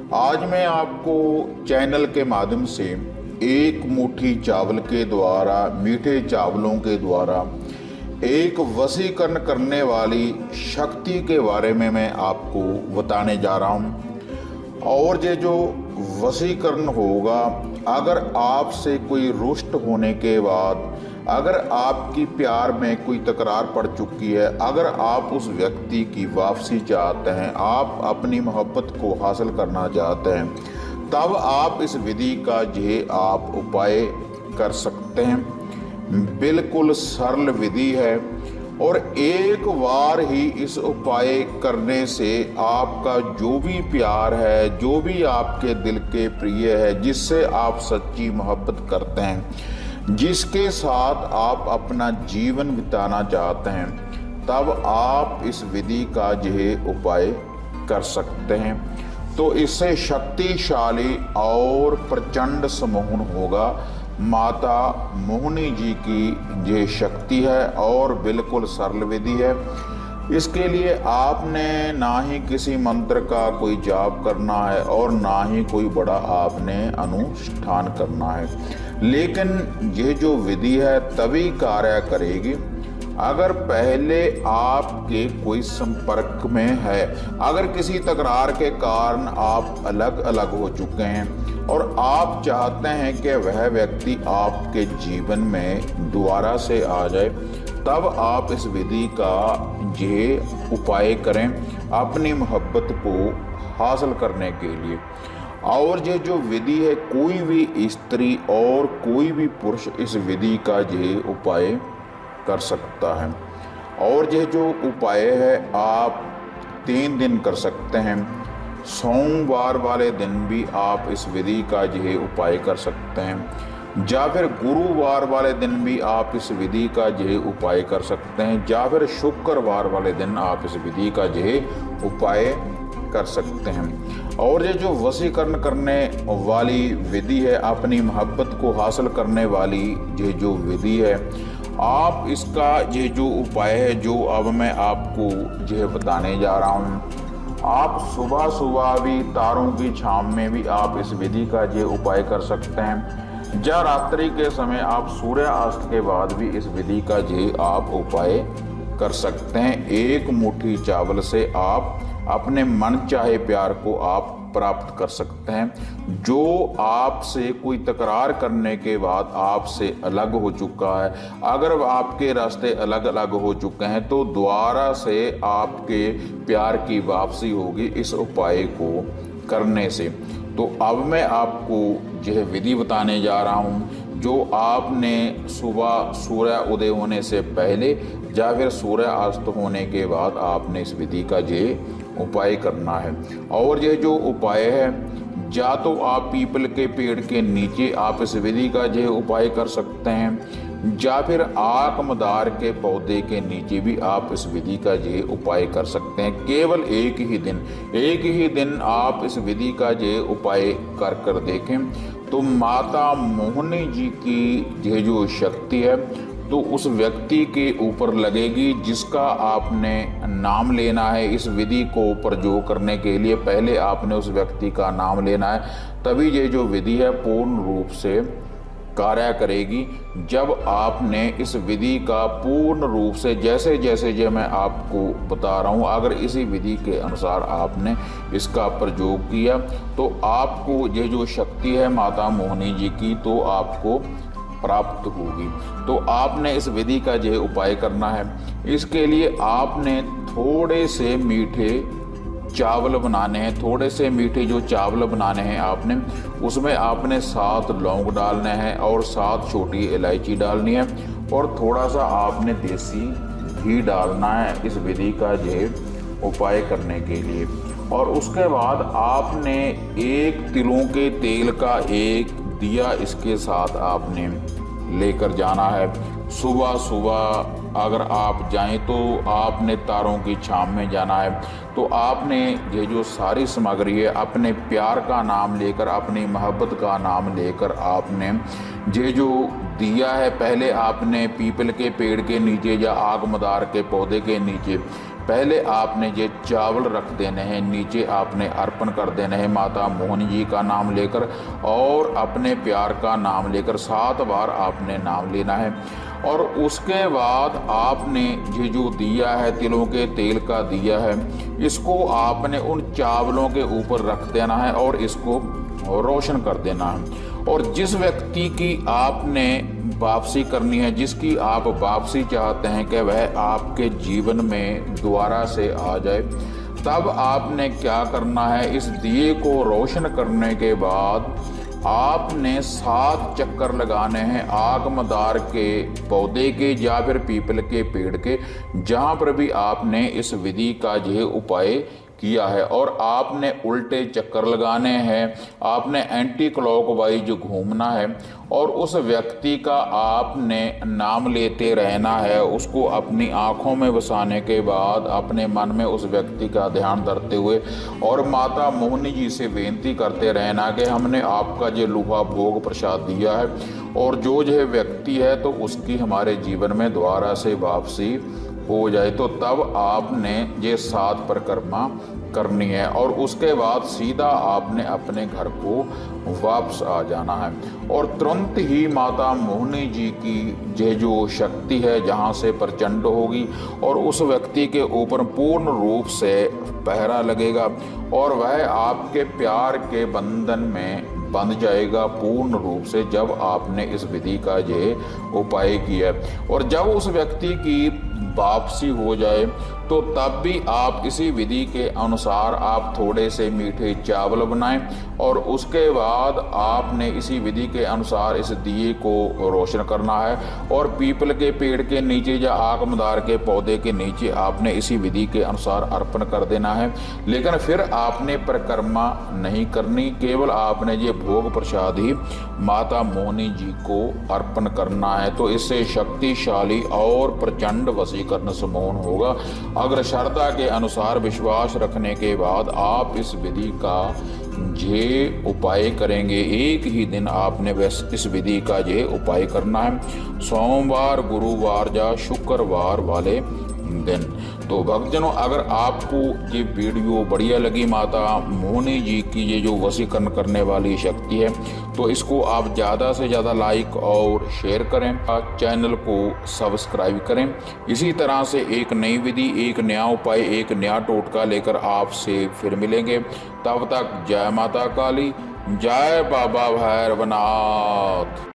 आज मैं आपको चैनल के माध्यम से एक मुट्ठी चावल के द्वारा, मीठे चावलों के द्वारा एक वशीकरण करने वाली शक्ति के बारे में मैं आपको बताने जा रहा हूँ। और ये जो वशीकरण होगा, अगर आपसे कोई रुष्ट होने के बाद, अगर आपकी प्यार में कोई तकरार पड़ चुकी है, अगर आप उस व्यक्ति की वापसी चाहते हैं, आप अपनी मोहब्बत को हासिल करना चाहते हैं, तब आप इस विधि का ये आप उपाय कर सकते हैं। बिल्कुल सरल विधि है और एक बार ही इस उपाय करने से आपका जो भी प्यार है, जो भी आपके दिल के प्रिय है, जिससे आप सच्ची मोहब्बत करते हैं, जिसके साथ आप अपना जीवन बिताना चाहते हैं, तब आप इस विधि का यह उपाय कर सकते हैं। तो इससे शक्तिशाली और प्रचंड सम्मोहन होगा। माता मोहिनी जी की ये शक्ति है और बिल्कुल सरल विधि है। इसके लिए आपने ना ही किसी मंत्र का कोई जाप करना है और ना ही कोई बड़ा आपने अनुष्ठान करना है। लेकिन ये जो विधि है तभी कार्य करेगी अगर पहले आपके कोई संपर्क में है, अगर किसी तकरार के कारण आप अलग अलग हो चुके हैं और आप चाहते हैं कि वह व्यक्ति आपके जीवन में दोबारा से आ जाए, तब आप इस विधि का ये उपाय करें अपनी मोहब्बत को हासिल करने के लिए। और ये जो विधि है, कोई भी स्त्री और कोई भी पुरुष इस विधि का ये उपाय कर सकता है। और ये जो उपाय है आप 3 दिन कर सकते हैं। सोमवार वाले दिन भी आप इस विधि का ये उपाय कर सकते हैं, या फिर गुरुवार वाले दिन भी आप इस विधि का ये उपाय कर सकते हैं, या फिर शुक्रवार वाले दिन आप इस विधि का ये उपाय कर सकते हैं। और ये जो वशीकरण करने वाली विधि है, अपनी मोहब्बत को हासिल करने वाली ये जो विधि है, आप इसका ये जो उपाय है जो अब मैं आपको ये बताने जा रहा हूँ, आप सुबह सुबह भी, तारों की छाँव में भी आप इस विधि का ये उपाय कर सकते हैं, या रात्रि के समय आप सूर्यास्त के बाद भी इस विधि का ये आप उपाय कर सकते हैं। एक मुट्ठी चावल से आप अपने मन चाहे प्यार को आप प्राप्त कर सकते हैं। जो आपसे कोई तकरार करने के बाद आपसे अलग हो चुका है, अगर आपके रास्ते अलग अलग हो चुके हैं, तो दोबारा से आपके प्यार की वापसी होगी इस उपाय को करने से। तो अब मैं आपको यह विधि बताने जा रहा हूँ, जो आपने सुबह सूर्य उदय होने से पहले या फिर सूर्यास्त होने के बाद आपने इस विधि का ये उपाय करना है। और यह जो उपाय है, या तो आप पीपल के पेड़ के नीचे आप इस विधि का ये उपाय कर सकते हैं, या फिर आकमदार के पौधे के नीचे भी आप इस विधि का ये उपाय कर सकते हैं। केवल एक ही दिन आप इस विधि का ये उपाय कर देखें, तो माता मोहिनी जी की ये जो शक्ति है तो उस व्यक्ति के ऊपर लगेगी जिसका आपने नाम लेना है। इस विधि को प्रयोग करने के लिए पहले आपने उस व्यक्ति का नाम लेना है, तभी ये जो विधि है पूर्ण रूप से कार्य करेगी। जब आपने इस विधि का पूर्ण रूप से, जैसे जैसे ये मैं आपको बता रहा हूँ, अगर इसी विधि के अनुसार आपने इसका प्रयोग किया, तो आपको ये जो शक्ति है माता मोहिनी जी की, तो आपको प्राप्त होगी। तो आपने इस विधि का ये उपाय करना है। इसके लिए आपने थोड़े से मीठे चावल बनाने हैं, थोड़े से मीठे जो चावल बनाने हैं आपने, उसमें आपने 7 लौंग डालने हैं और 7 छोटी इलायची डालनी है, और थोड़ा सा आपने देसी घी डालना है इस विधि का ये उपाय करने के लिए। और उसके बाद आपने एक तिलों के तेल का एक दिया इसके साथ आपने लेकर जाना है। सुबह सुबह अगर आप जाएं तो आपने तारों की छाँव में जाना है। तो आपने ये जो सारी सामग्री है, अपने प्यार का नाम लेकर, अपनी मोहब्बत का नाम लेकर, आपने ये जो दिया है, पहले आपने पीपल के पेड़ के नीचे या आगमदार के पौधे के नीचे पहले आपने ये चावल रख देने हैं, नीचे आपने अर्पण कर देने हैं माता मोहिनी जी का नाम लेकर और अपने प्यार का नाम लेकर 7 बार आपने नाम लेना है। और उसके बाद आपने ये जो दिया है, तिलों के तेल का दिया है, इसको आपने उन चावलों के ऊपर रख देना है और इसको रोशन कर देना है। और जिस व्यक्ति की आपने वापसी करनी है, जिसकी आप वापसी चाहते हैं कि वह आपके जीवन में दोबारा से आ जाए, तब आपने क्या करना है, इस दिए को रोशन करने के बाद आपने 7 चक्कर लगाने हैं आगमदार के पौधे के या फिर पीपल के पेड़ के, जहाँ पर भी आपने इस विधि का यह उपाय किया है। और आपने उल्टे चक्कर लगाने हैं, आपने एंटी क्लॉकवाइज घूमना है और उस व्यक्ति का आपने नाम लेते रहना है। उसको अपनी आंखों में बसाने के बाद अपने मन में उस व्यक्ति का ध्यान धरते हुए और माता मोहिनी जी से बेनती करते रहना कि हमने आपका जो लुहा भोग प्रसाद दिया है और जो यह व्यक्ति है तो उसकी हमारे जीवन में दोबारा से वापसी हो जाए। तो तब आपने ये 7 परिक्रमा करनी है और उसके बाद सीधा आपने अपने घर को वापस आ जाना है। और तुरंत ही माता मोहिनी जी की ये जो शक्ति है जहाँ से प्रचंड होगी और उस व्यक्ति के ऊपर पूर्ण रूप से पहरा लगेगा और वह आपके प्यार के बंधन में बंध जाएगा पूर्ण रूप से, जब आपने इस विधि का ये उपाय किया। और जब उस व्यक्ति की वापसी हो जाए तो तब भी आप इसी विधि के अनुसार आप थोड़े से मीठे चावल बनाएं और उसके बाद आपने इसी विधि के अनुसार इस दिए को रोशन करना है और पीपल के पेड़ के नीचे या आगमदार के पौधे के नीचे आपने इसी विधि के अनुसार अर्पण कर देना है। लेकिन फिर आपने परिक्रमा नहीं करनी, केवल आपने ये भोग प्रसाद ही माता मोहिनी जी को अर्पण करना है। तो इससे शक्तिशाली और प्रचंड वशीकरण संपूर्ण होगा। अगर श्रद्धा के अनुसार विश्वास रखने के बाद आप इस विधि का ये उपाय करेंगे, एक ही दिन आपने बस इस विधि का ये उपाय करना है, सोमवार, गुरुवार या शुक्रवार वाले दिन। तो भक्तजनों, अगर आपको ये वीडियो बढ़िया लगी माता मोहिनी जी की ये जो वशीकरण करने वाली शक्ति है, तो इसको आप ज़्यादा से ज़्यादा लाइक और शेयर करें, चैनल को सब्सक्राइब करें। इसी तरह से एक नई विधि, एक नया उपाय, एक नया टोटका लेकर आपसे फिर मिलेंगे। तब तक जय माता काली, जय बाबा भैरवनाथ।